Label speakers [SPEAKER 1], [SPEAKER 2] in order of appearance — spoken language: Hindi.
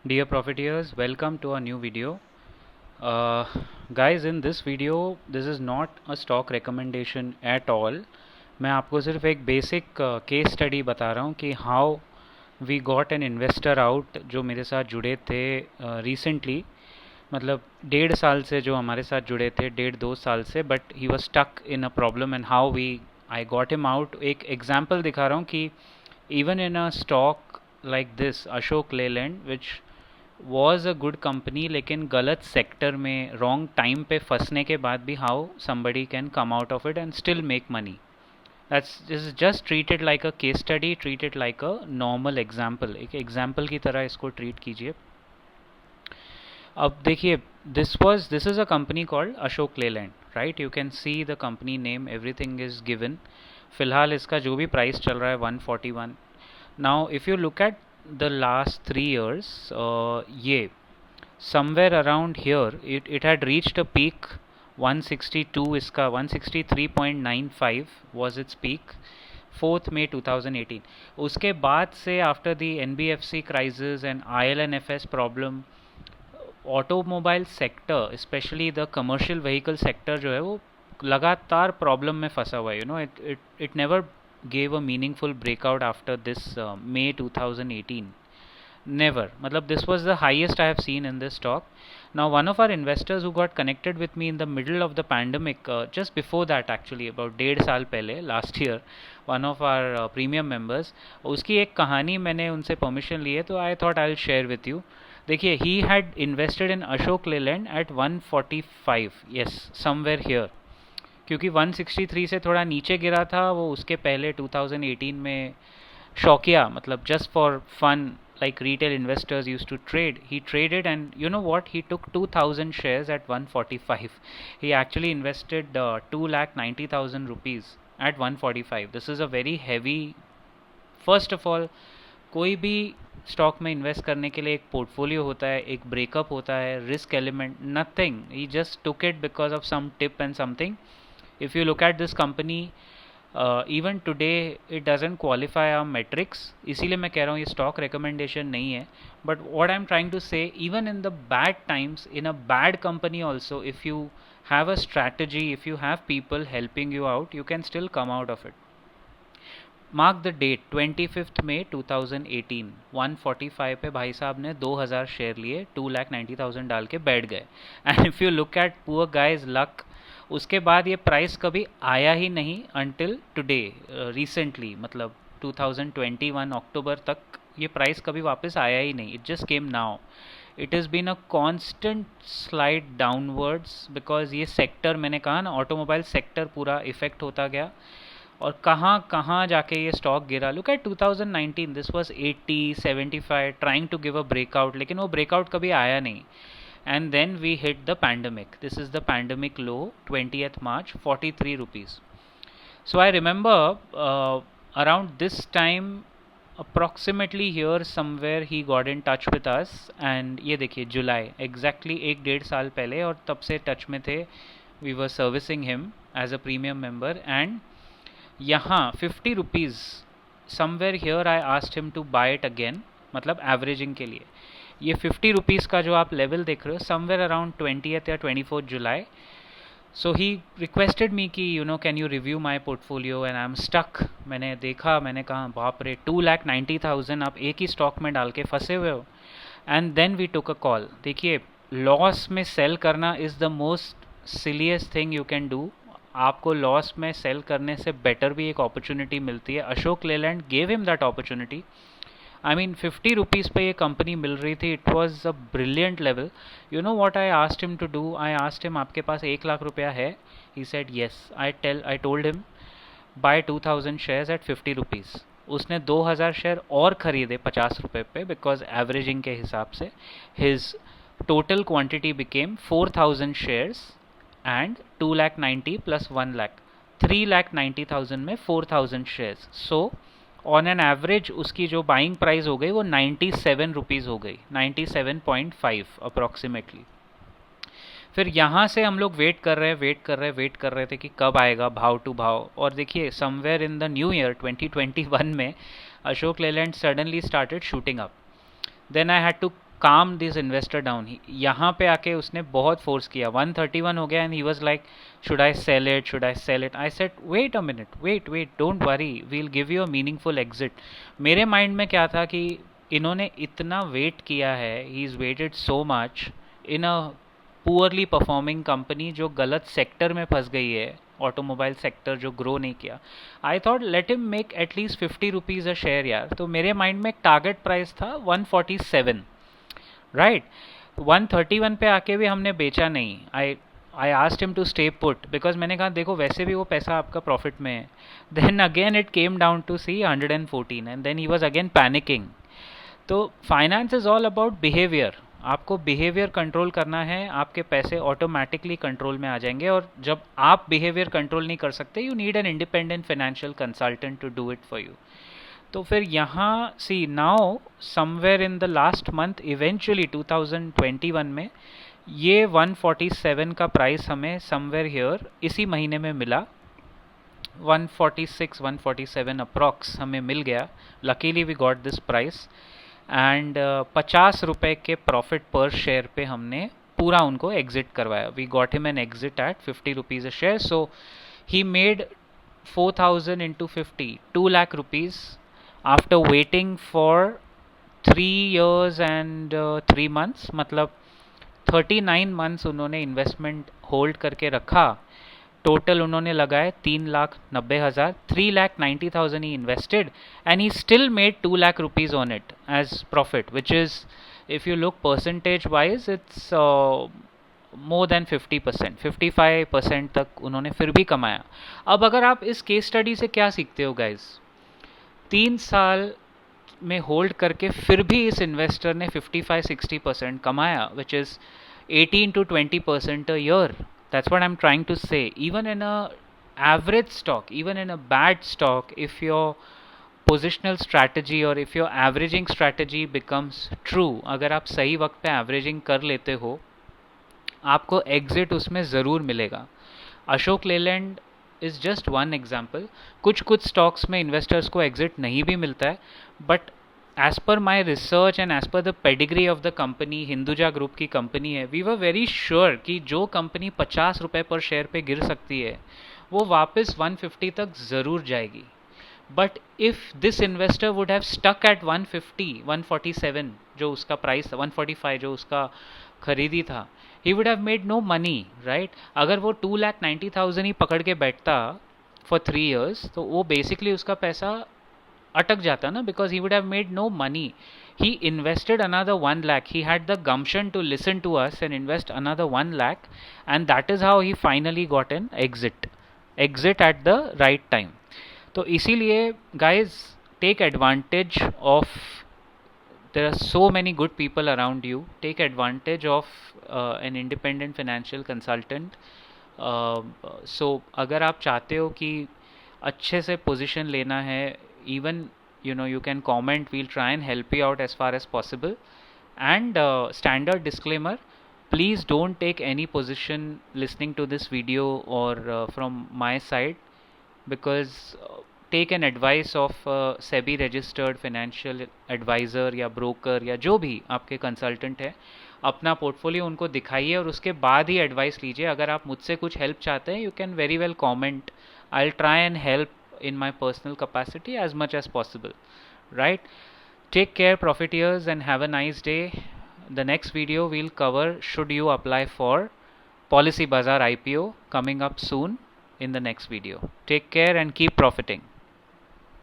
[SPEAKER 1] Dear profiteers, welcome to a new video. Uh, Guys, in this video, this is not a stock recommendation at all. मैं आपको सिर्फ एक बेसिक केस स्टडी बता रहा हूँ कि how we got an investor out जो मेरे साथ जुड़े थे रिसेंटली, मतलब 1.5 साल से जो हमारे साथ जुड़े थे, 1.5-2 साल से, but he was stuck in a problem and how we I got him out. एक एग्जाम्पल दिखा रहा हूँ कि even in a stock like this Ashok Leyland which was a good company, लेकिन गलत सेक्टर में रॉन्ग टाइम पे फंसने के बाद भी how somebody can come out of it and still make money. That's this is just treated like a case study, treated like a normal example. एक एग्जाम्पल की तरह इसको ट्रीट कीजिए. अब देखिए, this is a company called Ashok Leyland, right? You can see the company name, everything is given. फिलहाल इसका जो भी प्राइस चल रहा है 141. Now if you look at the last 3 years, ये somewhere around here it had reached a peak 162. इसका 163.95 was its peak 4th May 2018. उसके बाद से after the NBFC crisis and IL&FS problem, automobile sector specially the commercial vehicle sector जो है वो लगातार प्रॉब्लम में फंसा हुआ है. You know, it never gave a meaningful breakout after this May 2018. Never. Matlab, this was the highest I have seen in this stock. Now, one of our investors who got connected with me in the middle of the pandemic, just before that actually, about 1.5 साल पहले, last year, one of our premium members, उसकी एक कहानी मैंने उनसे permission ली है, तो I thought I'll share with you. देखिए, he had invested in Ashok Leyland at 145, yes, somewhere here. क्योंकि 163 से थोड़ा नीचे गिरा था वो, उसके पहले 2018 में शौकिया, मतलब just for fun, like retail investors used to trade, he traded, and you know what, he took 2000 shares at 145. He actually invested 2,90,000 rupees at 145. This is a very heavy. First of all, कोई भी स्टॉक में इन्वेस्ट करने के लिए एक पोर्टफोलियो होता है, एक ब्रेकअप होता है, risk element, nothing. He just took it because of some tip and something. If you look at this company, even today it doesn't qualify our metrics. इसीलिए मैं कह रहा हूँ ये stock recommendation नहीं है. But what I'm trying to say, even in the bad times, in a bad company also, if you have a strategy, if you have people helping you out, you can still come out of it. Mark the date 25 May 2018, 145 पे भाई साहब ने 2000 शेयर लिए, 2,90,000 डाल के बैठ गए. And if you look at poor guys luck, उसके बाद ये प्राइस कभी आया ही नहीं अनटिल टुडे. रिसेंटली, मतलब 2021 अक्टूबर तक ये प्राइस कभी वापस आया ही नहीं. It just came now. It is been a constant slide downwards because ये सेक्टर, मैंने कहा ना, ऑटोमोबाइल सेक्टर पूरा इफेक्ट होता गया. और कहाँ कहाँ जाके ये स्टॉक गिरा. Look at 2019, this was 80 75 trying to give a breakout, लेकिन वो ब्रेकआउट कभी आया नहीं. And then we hit the pandemic. This is the pandemic low, 20th March, 43 rupees. So I remember around this time, approximately here somewhere, he got in touch with us. And ये देखिए, जुलाई exactly 1-1.5 साल पहले, और तब से टच में थे. We were servicing him as a premium member. And यहाँ 50 rupees somewhere here I asked him to buy it again, मतलब एवरेजिंग के लिए. ये 50 रुपीज़ का जो आप लेवल देख रहे हो, समवेयर अराउंड 20th या 24th जुलाई. सो ही रिक्वेस्टेड मी कि you know, can you review my portfolio, and I am stuck. मैंने देखा, मैंने कहा बाप रे, 2,90,000 आप एक ही स्टॉक में डाल के फंसे हुए हो. And then we took a call. देखिए, लॉस में सेल करना is the most silliest thing you can do. आपको लॉस में सेल करने से बेटर भी एक अपॉर्चुनिटी मिलती है. Ashok Leyland gave him that opportunity. I mean 50 rupees पे ये कंपनी मिल रही थी. It was a brilliant level. You know what I asked him to do? I asked him, आपके पास 1 लाख रुपया है? He said yes. I told him by 2000 shares at 50 rupees. उसने 2000 शेयर और ख़रीदे 50 रुपये पे, बिकॉज एवरेजिंग के हिसाब से his total quantity became 4000 shares and 2,90,000 plus 1,00,000, 3,90,000 में 4,000 shares. So on an average उसकी जो बाइंग प्राइस हो गई वो 97 रुपीज़ हो गई, 97.5 अप्रॉक्सीमेटली. फिर यहाँ से हम लोग वेट कर रहे थे कि कब आएगा भाव टू भाव. और देखिए, somewhere in the new year 2021 में Ashok Leyland suddenly started shooting up. Then I had to calm this investor down. यहाँ पे आके उसने बहुत फोर्स किया, 131 हो गया and he was like should I sell it, should I sell it. I said wait a minute, wait wait, don't worry, we'll give you a meaningful exit. मेरे माइंड में क्या था कि इन्होंने इतना वेट किया है, he is waited so much in a poorly performing company जो गलत सेक्टर में फंस गई है, ऑटोमोबाइल सेक्टर जो ग्रो नहीं किया। I thought let him make at least 50 rupees a share यार। तो मेरे माइंड में एक टारगेट प्राइस था 147, राइट। 131 पे आके भी हमने बेचा नहीं। I asked him to stay put, because मैंने कहा देखो वैसे भी वो पैसा आपका प्रॉफिट में है। Then again it came down to see 114 and then he was again panicking. तो finance is all about behaviour. आपको बिहेवियर कंट्रोल करना है, आपके पैसे ऑटोमेटिकली कंट्रोल में आ जाएंगे। और जब आप बिहेवियर कंट्रोल नहीं कर सकते, you need an independent financial consultant to do it for you. तो फिर यहाँ see now somewhere in the last month eventually 2021 में ये 147 का प्राइस हमें समवेयर हियर इसी महीने में मिला। 146 147 अप्रॉक्स हमें मिल गया। Luckily we got this price and 50 रुपये के प्रॉफिट पर शेयर पे हमने पूरा उनको एग्जिट करवाया। We got him an exit at 50 rupees a share. So he made 4000 into 50, 2 lakh rupees after waiting for 3 years and 3 months। मतलब 39 मंथ्स उन्होंने इन्वेस्टमेंट होल्ड करके रखा। टोटल उन्होंने लगाए 3,90,000, 3,90,000 he invested and he still made 2 lakh rupees on it as profit, which is if you look percentage wise it's more than 50%, 55% तक उन्होंने फिर भी कमाया। अब अगर आप इस केस स्टडी से क्या सीखते हो गाइज, 3 साल में होल्ड करके फिर भी इस इन्वेस्टर ने 55-60% कमाया, which is 18 to 20% a year। That's what I'm trying to say. Even in a average stock, even in a bad stock, if your positional strategy or if your averaging strategy becomes true, अगर आप सही वक्त पे averaging कर लेते हो, आपको exit उसमें ज़रूर मिलेगा। Ashok Leyland is just one example. कुछ स्टॉक्स में इन्वेस्टर्स को एग्जिट नहीं भी मिलता है, but as per my research and as per the pedigree of the company, Hinduja group की कंपनी है, वी वर वेरी श्योर कि जो कंपनी 50 रुपये पर शेयर पे गिर सकती है वो वापस 150 तक ज़रूर जाएगी। But if this investor would have stuck at 150, 147 जो उसका प्राइस था, 145 जो उसका खरीदी था, he would have made no money, right. अगर वो 2,90,000 ही पकड़ के बैठता फॉर 3 years तो वो बेसिकली उसका पैसा अटक जाता ना, because he would have made no money. He invested another 1 lakh. He had the gumption to listen to us and invest another 1 lakh, and that is how he finally got an exit at the right time. तो इसीलिए guys, take advantage of, there are so many good people around you. Take advantage of an independent financial consultant. So अगर आप चाहते हो कि अच्छे से पोजीशन लेना है, even you can comment, we'll try and help you out as far as possible. And standard disclaimer, please don't take any position listening to this video or from my side, because take an advice of SEBI registered financial advisor या broker या जो भी आपके consultant है। अपना पोर्टफोलियो उनको दिखाइए और उसके बाद ही एडवाइस लीजिए। अगर आप मुझसे कुछ हेल्प चाहते हैं, you can very well comment, I will try and help in my personal capacity as much as possible, right? Take care, profiteers, and have a nice day. The next video we'll cover, should you apply for Policy Bazaar IPO, coming up soon in the next video. Take care and keep profiting.